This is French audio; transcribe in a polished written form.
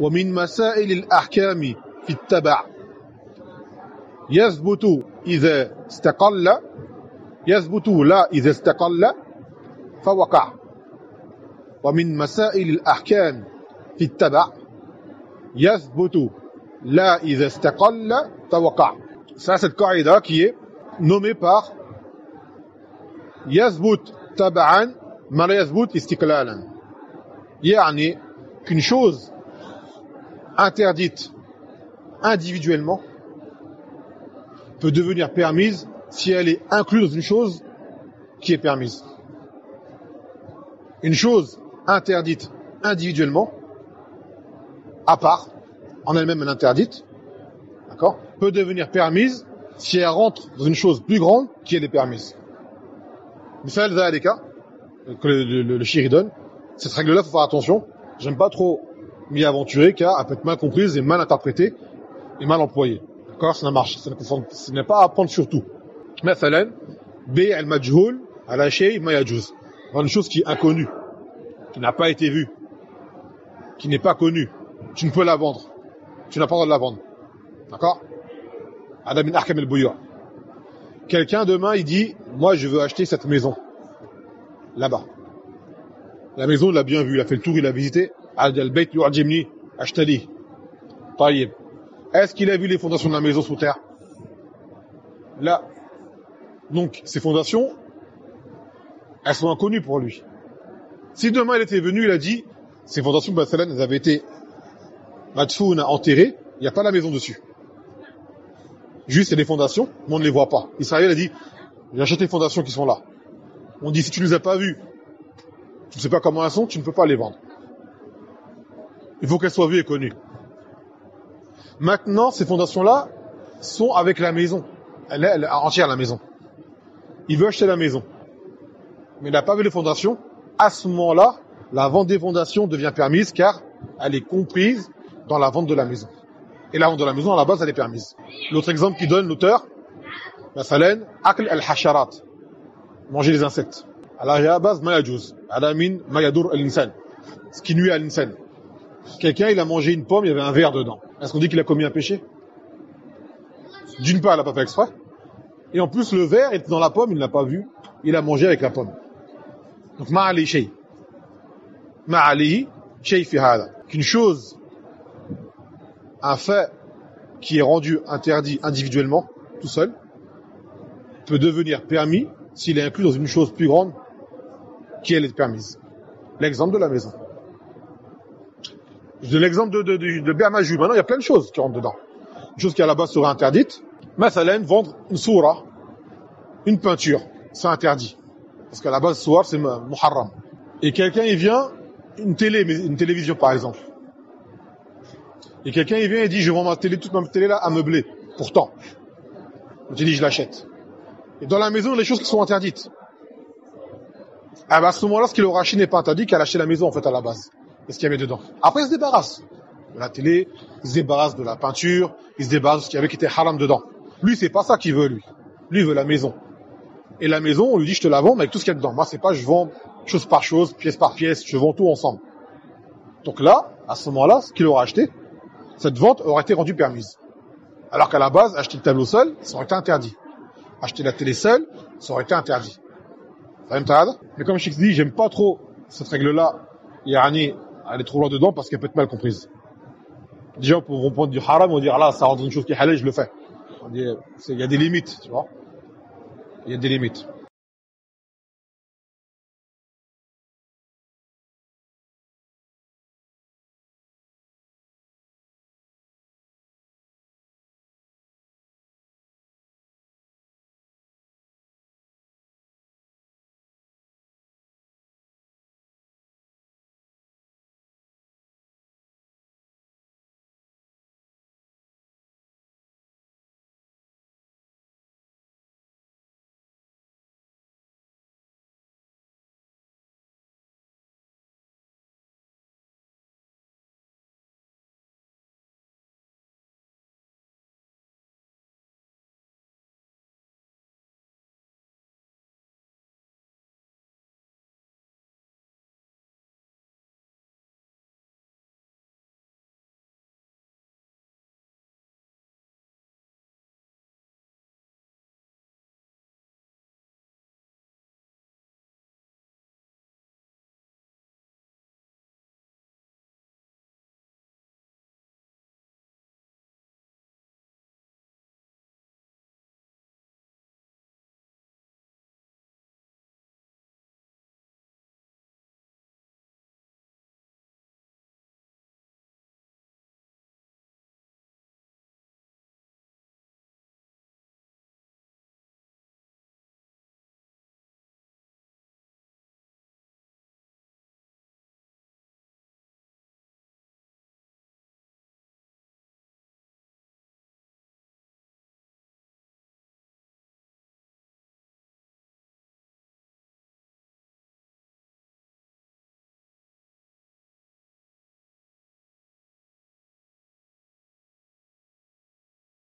ومن مسائل الأحكام في التبع يثبت إذا استقل يثبت لا إذا استقل فوقع ومن مسائل الأحكام في التبع يثبت لا إذا استقل فوقع. Ça, cette qaïda qui est nommée par يثبت تبعا ما لا يثبت استقلالا. يعني qu'une chose interdite individuellement peut devenir permise si elle est incluse dans une chose qui est permise. Une chose interdite individuellement, à part, en elle-même elle interdite, d'accord, peut devenir permise si elle rentre dans une chose plus grande qui elle est permise. Misal Zalika, que le shiri donne, cette règle-là, il faut faire attention. J'aime pas trop m'y aventurer car elle peut être mal comprise et mal interprétée et mal employée. D'accord, ça marche. Ce n'est pas à apprendre sur tout. Mathalan, bay' al-majhoul ala shay' ma yajuz. Une chose qui est inconnue, qui n'a pas été vue, qui n'est pas connue. Tu ne peux la vendre. Tu n'as pas le droit de la vendre. D'accord? Hada min ahkam al-buyu'. Quelqu'un demain, il dit, moi je veux acheter cette maison. Là-bas. La maison, il l'a bien vue, il a fait le tour, il a visité. Al-bayt yu'jibni ashtali. Tayyib. Est-ce qu'il a vu les fondations de la maison sous terre? Là. Donc, ces fondations, elles sont inconnues pour lui. Si demain il était venu, il a dit, ces fondations, elles avaient été madfouna, enterrées, il n'y a pas la maison dessus. Juste, il y a des fondations, mais on ne les voit pas. Israël a dit, j'ai acheté les fondations qui sont là. On dit, si tu ne les as pas vues, tu ne sais pas comment elles sont, tu ne peux pas les vendre. Il faut qu'elles soient vues et connues. Maintenant, ces fondations-là sont avec la maison. Elle est entière, la maison. Il veut acheter la maison. Mais il n'a pas vu les fondations. À ce moment-là, la vente des fondations devient permise car elle est comprise dans la vente de la maison. Et la vente de la maison, à la base, elle est permise. L'autre exemple qui donne l'auteur, مثلا أكل الحشرات, manger les insectes. À la base, ما يجوز. على من ما يضر الإنسان. Ce qui nuit à l'insan. Quelqu'un, il a mangé une pomme, il y avait un verre dedans. Est-ce qu'on dit qu'il a commis un péché? D'une part, il n'a pas fait exprès. Et en plus, le verre était dans la pomme, il ne l'a pas vu. Il a mangé avec la pomme. Donc, ma alayhi shay. Ma alayhi shay fi hada. Qu'une chose, un fait qui est rendu interdit individuellement, tout seul, peut devenir permis s'il est inclus dans une chose plus grande qui elle est permise. L'exemple de la maison. Je donne l'exemple de Bermajou. Maintenant, il y a plein de choses qui rentrent dedans. Une chose qui à la base serait interdite. Mathalan, vendre une soura, une peinture, c'est interdit. Parce qu'à la base, soura, c'est muharram. Et quelqu'un, il vient, une télévision par exemple. Et quelqu'un, il vient et dit, je vends toute ma télé là à meubler. Pourtant. Je dis, je l'achète. Et dans la maison, il y a des choses qui sont interdites. Ah bah à ce moment-là, ce qu'il aura acheté n'est pas interdit qu'à acheter la maison, en fait, à la base. Qu'est-ce qu'il y avait dedans? Après, il se débarrasse de la télé, il se débarrasse de la peinture, il se débarrasse de ce qu'il y avait qui était haram dedans. Lui, c'est pas ça qu'il veut, lui. Lui, il veut la maison. Et la maison, on lui dit, je te la vends, mais avec tout ce qu'il y a dedans. Moi, c'est pas, je vends chose par chose, pièce par pièce, je vends tout ensemble. Donc là, à ce moment-là, ce qu'il aura acheté, cette vente aurait été rendue permise. Alors qu'à la base, acheter le tableau seul, ça aurait été interdit. Acheter la télé seule, ça aurait été interdit. Mais comme je te dis, j'aime pas trop cette règle-là, yani, elle est trop loin dedans parce qu'elle peut être mal comprise. Les gens pourront prendre du haram, vont dire, là, ça rentre dans une chose qui est halal, je le fais. Il y a des limites, tu vois. Il y a des limites.